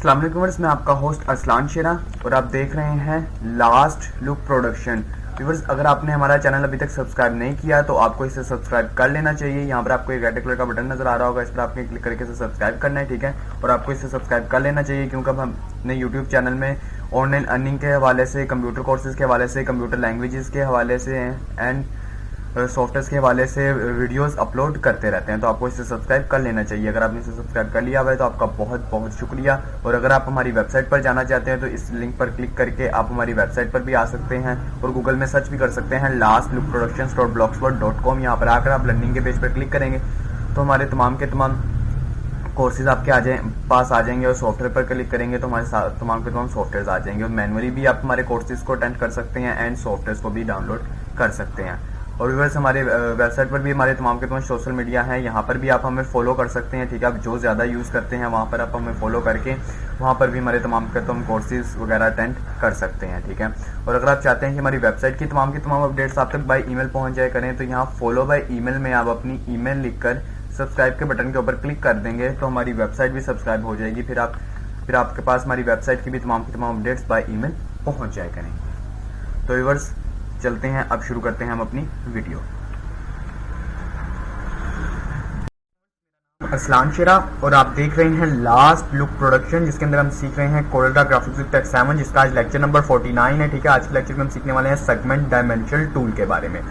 अस्सलाम वालेकुम व्यूअर्स, मैं आपका होस्ट अरसलान शेरा और आप देख रहे हैं लास्ट लुक प्रोडक्शन। व्यूअर्स, अगर आपने हमारा चैनल अभी तक सब्सक्राइब नहीं किया तो आपको इसे सब्सक्राइब कर लेना चाहिए। यहाँ पर आपको एक रेड कलर का बटन नजर आ रहा होगा, इस पर आपने क्लिक करके इसे सब्सक्राइब करना है, ठीक है। और आपको इसे सब्सक्राइब कर लेना चाहिए क्योंकि अब हमने यूट्यूब चैनल में ऑनलाइन अर्निंग के हवाले से, कंप्यूटर कोर्सेज के हवाले से, कंप्यूटर लैंग्वेजेस के हवाले से एंड सॉफ्टवेयर के हवाले से वीडियोस अपलोड करते रहते हैं, तो आपको इसे सब्सक्राइब कर लेना चाहिए। अगर आपने इसे सब्सक्राइब कर लिया हुआ है तो आपका बहुत बहुत शुक्रिया। और अगर आप हमारी वेबसाइट पर जाना चाहते हैं तो इस लिंक पर क्लिक करके आप हमारी वेबसाइट पर भी आ सकते हैं और गूगल में सर्च भी कर सकते हैं lastlookproductions.blogspot.com। यहाँ पर आकर आप लर्निंग के पेज पर क्लिक करेंगे तो हमारे तमाम के तमाम कोर्सेज आपके पास आ जाएंगे और सॉफ्टवेयर पर क्लिक करेंगे तो हमारे साथ तमाम के तमाम सॉफ्टवेयर आ जाएंगे और मैनुअली भी आप हमारे कोर्सेज को अटेंड कर सकते हैं एंड सॉफ्टवेयर को भी डाउनलोड कर सकते हैं। और व्यूअर्स, हमारे वेबसाइट पर भी हमारे तमाम के तमाम सोशल मीडिया है, यहाँ पर भी आप हमें फॉलो कर सकते हैं, ठीक है। आप जो ज़्यादा यूज़ करते हैं वहाँ पर आप हमें फॉलो करके वहाँ पर भी हमारे तमाम के तमाम कोर्सेज वगैरह अटेंड कर सकते हैं, ठीक है। और अगर आप चाहते हैं कि हमारी वेबसाइट की तमाम अपडेट्स आप तक बाय ईमेल पहुँच जाए करें तो यहाँ फॉलो बाय ईमेल में आप अपनी ईमेल लिखकर सब्सक्राइब के बटन के ऊपर क्लिक कर देंगे तो हमारी वेबसाइट भी सब्सक्राइब हो जाएगी। फिर आपके पास हमारी वेबसाइट की भी तमाम अपडेट्स बाय ईमेल पहुँच जाए करेंगे। तो व्यूअर्स, चलते हैं, अब शुरू करते हैं हम अपनी वीडियो। अरसलान शेरा और आप देख रहे हैं लास्ट लुक प्रोडक्शन, जिसके अंदर हम सीख रहे हैं Corel Draw graphics with text 7, जिसका आज लेक्चर नंबर 49 है, ठीक है। आज के लेक्चर में हम सीखने वाले हैं सेगमेंट डायमेंशनल टूल के बारे में।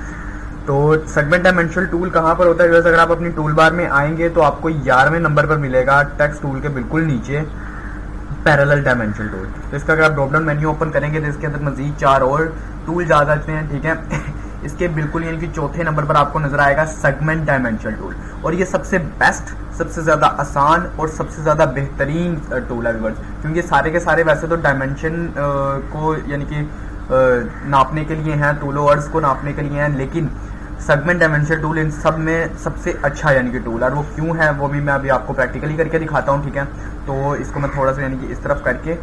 तो सेगमेंट डायमेंशनल टूल कहाँ पर होता है? अगर आप अपनी टूल बार में आएंगे तो आपको 11वें नंबर पर मिलेगा टेक्स्ट टूल के बिल्कुल नीचे पैरेलल डायमेंशनल टूल। तो इसका अगर आप ड्रॉप डाउन मेन्यू ओपन करेंगे तो इसके अंदर मजीद 4 और टूल आ जाते हैं, ठीक है। इसके बिल्कुल यानी कि चौथे नंबर पर आपको नजर आएगा सेगमेंट डायमेंशनल टूल और ये सबसे बेस्ट, सबसे ज्यादा आसान और सबसे ज्यादा बेहतरीन टूल है व्यूअर्स, क्योंकि सारे के सारे वैसे तो डायमेंशन को यानी कि नापने के लिए हैं, टूल वर्ड्स को नापने के लिए हैं, लेकिन सेगमेंट डायमेंशनल टूल इन सब में सबसे अच्छा यानी कि टूल है। और वो क्यों है वो भी मैं अभी आपको प्रैक्टिकली करके दिखाता हूँ, ठीक है। तो इसको मैं थोड़ा सा यानी कि इस तरफ करके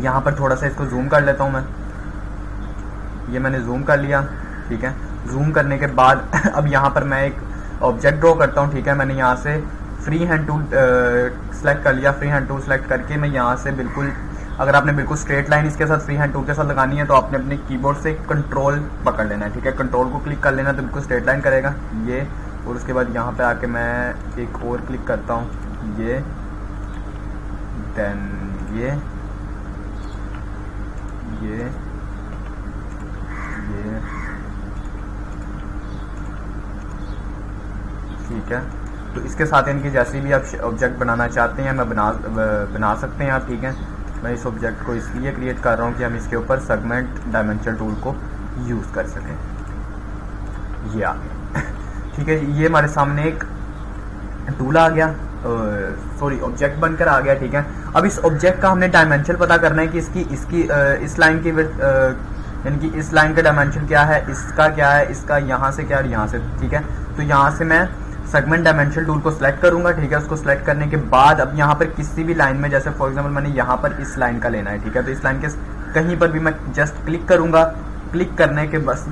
यहाँ पर थोड़ा सा इसको जूम कर लेता हूँ मैं। ये मैंने जूम कर लिया, ठीक है। जूम करने के बाद अब यहाँ पर मैं एक ऑब्जेक्ट ड्रॉ करता हूँ, ठीक है। मैंने यहाँ से फ्री हैंड टूल सेलेक्ट कर लिया। फ्री हैंड टूल सेलेक्ट करके मैं यहाँ से बिल्कुल, अगर आपने बिल्कुल स्ट्रेट लाइन इसके साथ फ्री हैंड टूल के साथ लगानी है तो आपने अपने कीबोर्ड से कंट्रोल पकड़ लेना है, ठीक है। कंट्रोल को क्लिक कर लेना तो बिल्कुल स्ट्रेट लाइन करेगा ये। और उसके बाद यहाँ पे आके मैं एक और क्लिक करता हूँ, ये, देन ये, ठीक है। तो इसके साथ इनकी जैसे भी आप ऑब्जेक्ट बनाना चाहते हैं मैं बना सकते हैं आप, ठीक है। मैं इस ऑब्जेक्ट को इसलिए क्रिएट कर रहा हूँ कि हम इसके ऊपर सेगमेंट डायमेंशनल टूल को यूज़ कर सकें। ये आ गया, ठीक है। ये हमारे सामने एक टूल आ गया, सॉरी ऑब्जेक्ट बनकर आ गया, ठीक है। अब इस ऑब्जेक्ट का हमने डायमेंशन पता करना है कि इसकी इस लाइन की यानी कि इस लाइन का डायमेंशन क्या है, इसका क्या है, इसका यहाँ से क्या और यहाँ से, ठीक है। तो यहाँ से मैं सेगमेंट डायमेंशनल टूल को सिलेक्ट करूंगा, ठीक है। उसको सिलेक्ट करने के बाद अब यहाँ पर किसी भी लाइन में, जैसे फॉर एग्जांपल मैंने यहाँ पर इस लाइन का लेना है, ठीक है। तो इस लाइन के कहीं पर भी मैं जस्ट क्लिक करूंगा। क्लिक करने के बस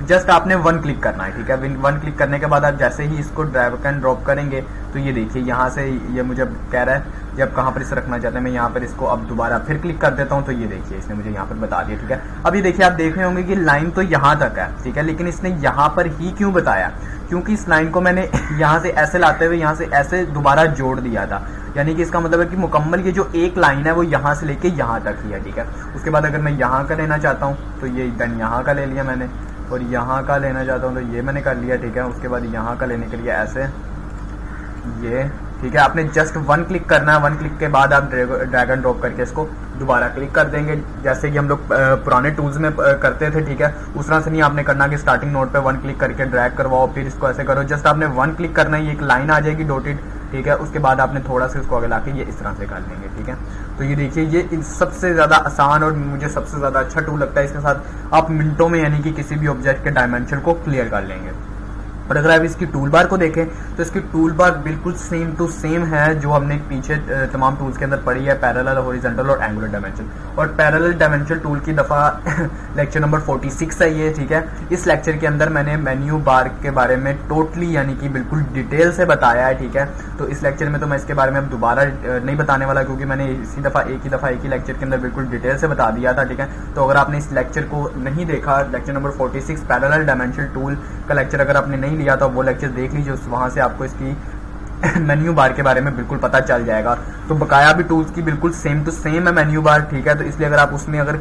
जस्ट आपने 1 क्लिक करना है, ठीक है। 1 क्लिक करने के बाद आप जैसे ही इसको ड्रैग एंड ड्रॉप करेंगे तो ये देखिए यहाँ से ये मुझे कह रहा है जब कहाँ पर इसे रखना चाहते हैं। मैं यहाँ पर इसको अब दोबारा फिर क्लिक कर देता हूँ तो ये देखिए इसने मुझे यहाँ पर बता दिया, ठीक है। अब ये देखिए आप देख रहे होंगे कि लाइन तो यहाँ तक है, ठीक है, लेकिन इसने यहाँ पर ही क्यों बताया? क्योंकि इस लाइन को मैंने यहाँ से ऐसे लाते हुए यहाँ से ऐसे दोबारा जोड़ दिया था, यानी कि इसका मतलब है कि मुकम्मल ये जो एक लाइन है वो यहाँ से लेके यहाँ तक ही है, ठीक है। उसके बाद अगर मैं यहाँ का लेना चाहता हूँ तो ये देन यहाँ का ले लिया मैंने, और यहाँ का लेना चाहता हूँ तो ये मैंने कर लिया, ठीक है। उसके बाद यहाँ का लेने के लिए ऐसे ये, ठीक है। आपने जस्ट 1 क्लिक करना है। 1 क्लिक के बाद आप ड्रैग एंड ड्रॉप करके इसको दोबारा क्लिक कर देंगे, जैसे कि हम लोग पुराने टूल्स में करते थे, ठीक है। उस तरह से नहीं आपने करना कि स्टार्टिंग नोड पे 1 क्लिक करके ड्रैग करवाओ फिर इसको ऐसे करो। जस्ट आपने 1 क्लिक करना है, ये एक लाइन आ जाएगी डॉटेड, ठीक है। उसके बाद आपने थोड़ा सा इसको आगे लाके ये इस तरह से कर लेंगे, ठीक है। तो ये देखिए ये सबसे ज्यादा आसान और मुझे सबसे ज्यादा अच्छा टूल लगता है। इसके साथ आप मिनटों में यानी कि किसी भी ऑब्जेक्ट के डायमेंशन को क्लियर कर लेंगे। और अगर आप इसकी टूल बार को देखें तो इसकी टूल बार बिल्कुल सेम टू सेम है जो हमने पीछे तमाम टूल्स के अंदर पढ़ी है, पैरेलल, हॉरिजॉन्टल और एंगुलर डायमेंशन। और पैरेलल डायमेंशन टूल की दफ़ा लेक्चर नंबर 46 है ये, ठीक है। इस लेक्चर के अंदर मैंने मेन्यू बार के बारे में टोटली यानी कि बिल्कुल डिटेल से बताया है, ठीक है। तो इस लेक्चर में तो मैं इसके बारे में अब दोबारा नहीं बताने वाला, क्योंकि मैंने इसी दफ़ा एक ही लेक्चर के अंदर बिल्कुल डिटेल से बता दिया था, ठीक है। तो अगर आपने इस लेक्चर को नहीं देखा, lecture number 46 parallel dimension tool का लेक्चर अगर आपने नहीं लिया तो वो लेक्चर देख लीजिए, वहां से आपको इसकी मेन्यू बार के बारे में बिल्कुल पता चल जाएगा। तो बकाया भी टूल्स की बिल्कुल सेम टू सेम है मेन्यू बार, ठीक है। तो इसलिए अगर आप उसमें अगर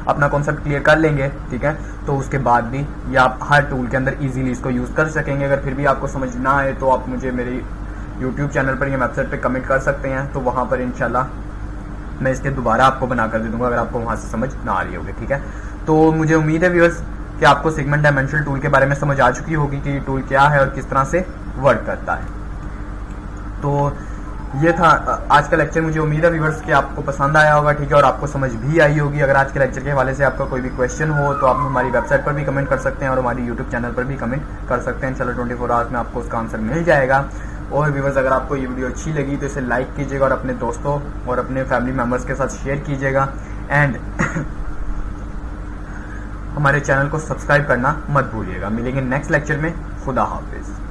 अपना कॉन्सेप्ट क्लियर कर लेंगे, ठीक है, तो उसके बाद भी ये आप हर टूल के अंदर इजीली इसको यूज कर सकेंगे। अगर फिर भी आपको समझ ना आए तो आप मुझे मेरी यूट्यूब चैनल पर या वेबसाइट पर कमेंट कर सकते हैं, तो वहां पर इंशाल्लाह मैं इसके दोबारा आपको बना कर दे दूंगा अगर आपको वहां से समझ ना आ रही होगी, ठीक है। तो मुझे उम्मीद है व्यूअर्स कि आपको सेगमेंट डायमेंशन टूल के बारे में समझ आ चुकी होगी कि ये टूल क्या है और किस तरह से वर्क करता है। तो ये था आज का लेक्चर। मुझे उम्मीद है व्यूअर्स कि आपको पसंद आया होगा, ठीक है, और आपको समझ भी आई होगी। अगर आज के लेक्चर के हवाले से आपका कोई भी क्वेश्चन हो तो आप हमारी वेबसाइट पर भी कमेंट कर सकते हैं और हमारी यूट्यूब चैनल पर भी कमेंट कर सकते हैं। चलो 24 आवर्स में आपको उसका आंसर मिल जाएगा। और व्यूअर्स अगर आपको ये वीडियो अच्छी लगी तो इसे लाइक कीजिएगा और अपने दोस्तों और अपने फैमिली मेम्बर्स के साथ शेयर कीजिएगा एंड हमारे चैनल को सब्सक्राइब करना मत भूलिएगा। मिलेंगे नेक्स्ट लेक्चर में। खुदा हाफिज।